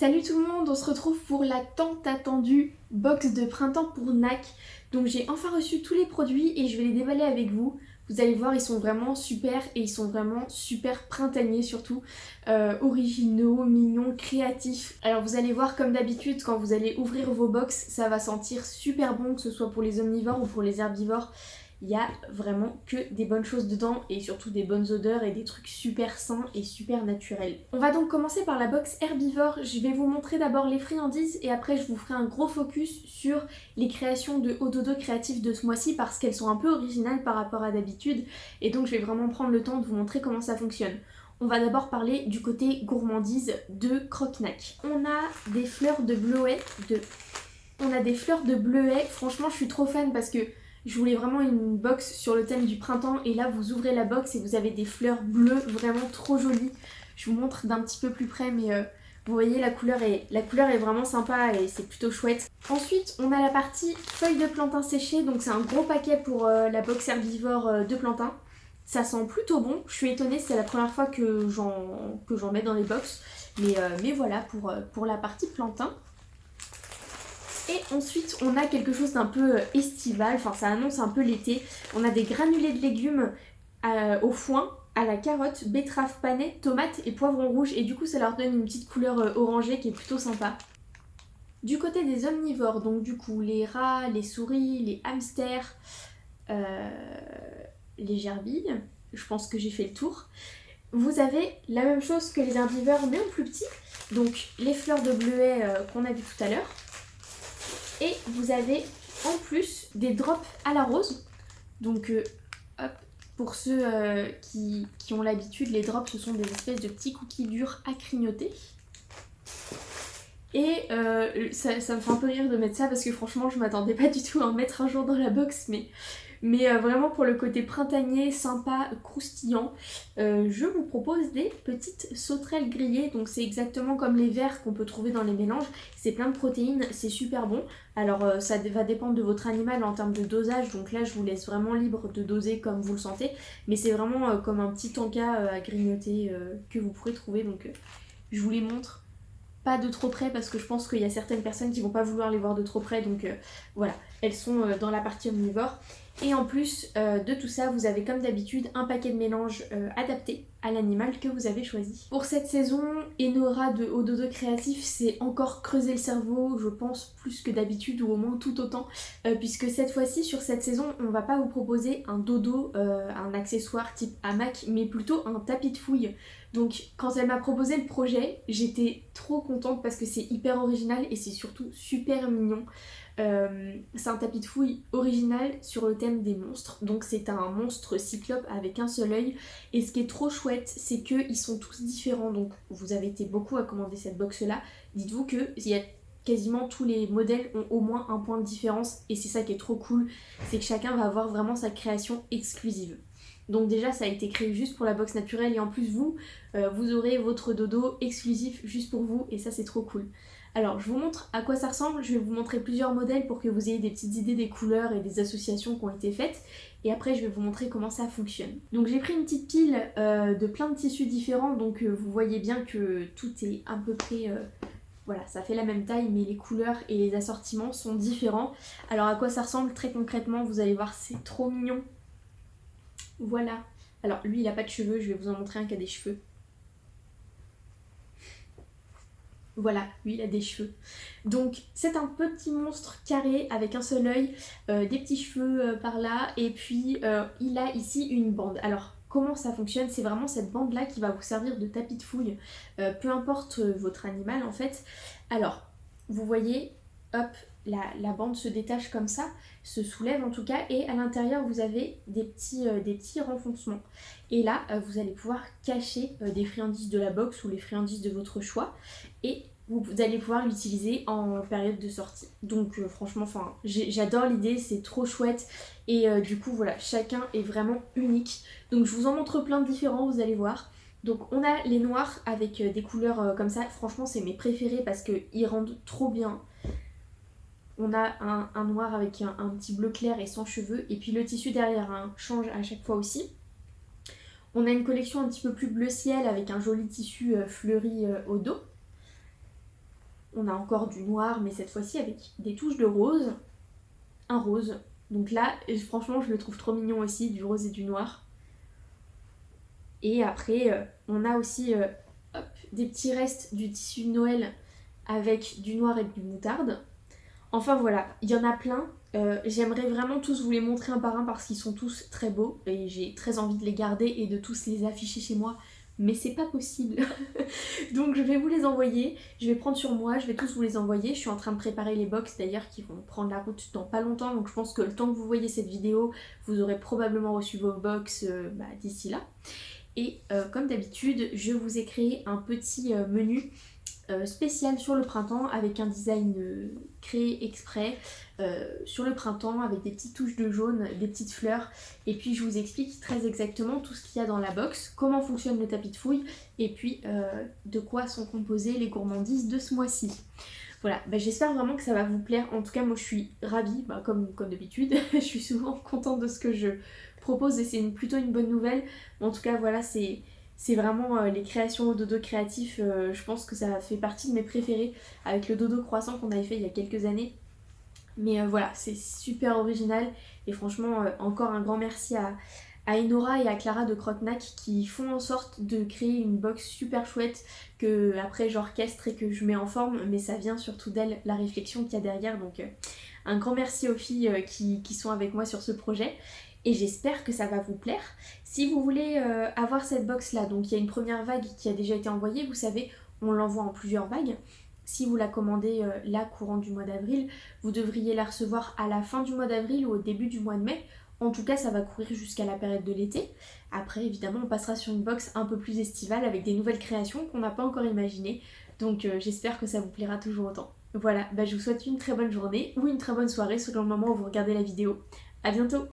Salut tout le monde, on se retrouve pour la tant attendue box de printemps pour NAC. Donc j'ai enfin reçu tous les produits et je vais les déballer avec vous. Vous allez voir, ils sont vraiment super et ils sont vraiment super printaniers surtout. Originaux, mignons, créatifs. Alors vous allez voir comme d'habitude quand vous allez ouvrir vos box, ça va sentir super bon que ce soit pour les omnivores ou pour les herbivores. Il y a vraiment que des bonnes choses dedans et surtout des bonnes odeurs et des trucs super sains et super naturels. On va donc commencer par la box herbivore. Je vais vous montrer d'abord les friandises et après je vous ferai un gros focus sur les créations de Ododo créatifs de ce mois-ci parce qu'elles sont un peu originales par rapport à d'habitude et donc je vais vraiment prendre le temps de vous montrer comment ça fonctionne. On va d'abord parler du côté gourmandise de Croque-Nac. On a des fleurs de bleuet franchement je suis trop fan parce que je voulais vraiment une box sur le thème du printemps et là vous ouvrez la box et vous avez des fleurs bleues vraiment trop jolies. Je vous montre d'un petit peu plus près mais vous voyez la couleur est vraiment sympa et c'est plutôt chouette. Ensuite on a la partie feuilles de plantain séchées, donc c'est un gros paquet pour la box herbivore de plantain. Ça sent plutôt bon, je suis étonnée, c'est la première fois que j'en mets dans les box. Mais voilà pour la partie plantain. Et ensuite, on a quelque chose d'un peu estival, enfin ça annonce un peu l'été. On a des granulés de légumes au foin, à la carotte, betterave panée, tomate et poivron rouge. Et du coup, ça leur donne une petite couleur orangée qui est plutôt sympa. Du côté des omnivores, donc du coup, les rats, les souris, les hamsters, les gerbilles, je pense que j'ai fait le tour. Vous avez la même chose que les herbivores mais en plus petit. Donc les fleurs de bleuet qu'on a vu tout à l'heure. Et vous avez en plus des drops à la rose. Donc hop, pour ceux qui ont l'habitude, les drops ce sont des espèces de petits cookies durs à grignoter. Et ça me fait un peu rire de mettre ça parce que franchement je m'attendais pas du tout à en mettre un jour dans la box, mais vraiment pour le côté printanier, sympa, croustillant, je vous propose des petites sauterelles grillées. Donc c'est exactement comme les vers qu'on peut trouver dans les mélanges, c'est plein de protéines, c'est super bon. Alors ça va dépendre de votre animal en termes de dosage, donc là je vous laisse vraiment libre de doser comme vous le sentez, mais c'est vraiment comme un petit tanka à grignoter que vous pourrez trouver, donc je vous les montre. Pas de trop près parce que je pense qu'il y a certaines personnes qui vont pas vouloir les voir de trop près, donc voilà, elles sont dans la partie omnivore. Et en plus de tout ça, vous avez comme d'habitude un paquet de mélange adapté à l'animal que vous avez choisi. Pour cette saison, Enora de Ododo Créatif s'est encore creusé le cerveau, je pense plus que d'habitude ou au moins tout autant, puisque cette fois-ci, sur cette saison, on va pas vous proposer un dodo, un accessoire type hamac, mais plutôt un tapis de fouille. Donc quand elle m'a proposé le projet, j'étais trop contente parce que c'est hyper original et c'est surtout super mignon. C'est un tapis de fouille original sur le thème des monstres. Donc c'est un monstre cyclope avec un seul œil. Et ce qui est trop chouette, c'est qu'ils sont tous différents. Donc vous avez été beaucoup à commander cette box là. Dites-vous que il y a quasiment tous les modèles ont au moins un point de différence. Et c'est ça qui est trop cool, c'est que chacun va avoir vraiment sa création exclusive. Donc déjà ça a été créé juste pour la box naturelle et en plus vous aurez votre dodo exclusif juste pour vous et ça c'est trop cool. Alors je vous montre à quoi ça ressemble, je vais vous montrer plusieurs modèles pour que vous ayez des petites idées des couleurs et des associations qui ont été faites et après je vais vous montrer comment ça fonctionne. Donc j'ai pris une petite pile de plein de tissus différents, donc vous voyez bien que tout est à peu près... Voilà, ça fait la même taille mais les couleurs et les assortiments sont différents. Alors à quoi ça ressemble très concrètement, vous allez voir, c'est trop mignon. Voilà. Alors lui il a pas de cheveux, je vais vous en montrer un qui a des cheveux. Voilà, lui il a des cheveux. Donc c'est un petit monstre carré avec un seul œil, des petits cheveux par là, et puis il a ici une bande. Alors comment ça fonctionne? C'est vraiment cette bande là qui va vous servir de tapis de fouille, peu importe votre animal en fait. Alors, vous voyez, hop, la bande se détache comme ça, se soulève en tout cas, et à l'intérieur vous avez des petits renfoncements. Et là, vous allez pouvoir cacher des friandises de la box ou les friandises de votre choix, et vous allez pouvoir l'utiliser en période de sortie. Donc franchement, j'adore l'idée, c'est trop chouette, et du coup voilà, chacun est vraiment unique. Donc je vous en montre plein de différents, vous allez voir. Donc on a les noirs avec des couleurs comme ça, franchement c'est mes préférés parce qu'ils rendent trop bien. On a un noir avec un petit bleu clair et sans cheveux, et puis le tissu derrière change à chaque fois aussi. On a une collection un petit peu plus bleu ciel avec un joli tissu fleuri au dos. On a encore du noir, mais cette fois-ci avec des touches de rose. Un rose. Donc là, franchement, je le trouve trop mignon aussi, du rose et du noir. Et après, on a aussi hop, des petits restes du tissu de Noël avec du noir et du moutarde. Enfin voilà, il y en a plein. J'aimerais vraiment tous vous les montrer un par un parce qu'ils sont tous très beaux et j'ai très envie de les garder et de tous les afficher chez moi. Mais c'est pas possible. Donc je vais vous les envoyer. Je vais prendre sur moi, je vais tous vous les envoyer. Je suis en train de préparer les box d'ailleurs qui vont prendre la route dans pas longtemps. Donc je pense que le temps que vous voyez cette vidéo, vous aurez probablement reçu vos box d'ici là. Et comme d'habitude, je vous ai créé un petit menu spécial sur le printemps avec un design créé exprès sur le printemps avec des petites touches de jaune, des petites fleurs et puis je vous explique très exactement tout ce qu'il y a dans la box, comment fonctionne le tapis de fouille et puis de quoi sont composées les gourmandises de ce mois-ci. Voilà, j'espère vraiment que ça va vous plaire. En tout cas, moi je suis ravie, comme d'habitude. Je suis souvent contente de ce que je propose et c'est plutôt une bonne nouvelle. En tout cas, voilà, c'est vraiment les créations au dodo créatif. Je pense que ça fait partie de mes préférés avec le dodo croissant qu'on avait fait il y a quelques années. Mais voilà, c'est super original et franchement, encore un grand merci à Enora et à Clara de Croque-Nac qui font en sorte de créer une box super chouette que après j'orchestre et que je mets en forme, mais ça vient surtout d'elle, la réflexion qu'il y a derrière. Donc un grand merci aux filles qui sont avec moi sur ce projet. Et j'espère que ça va vous plaire. Si vous voulez avoir cette box là, donc il y a une première vague qui a déjà été envoyée, vous savez, on l'envoie en plusieurs vagues. Si vous la commandez là courant du mois d'avril, vous devriez la recevoir à la fin du mois d'avril ou au début du mois de mai. En tout cas, ça va courir jusqu'à la période de l'été. Après, évidemment, on passera sur une box un peu plus estivale avec des nouvelles créations qu'on n'a pas encore imaginées. Donc j'espère que ça vous plaira toujours autant. Voilà, je vous souhaite une très bonne journée ou une très bonne soirée selon le moment où vous regardez la vidéo. A bientôt!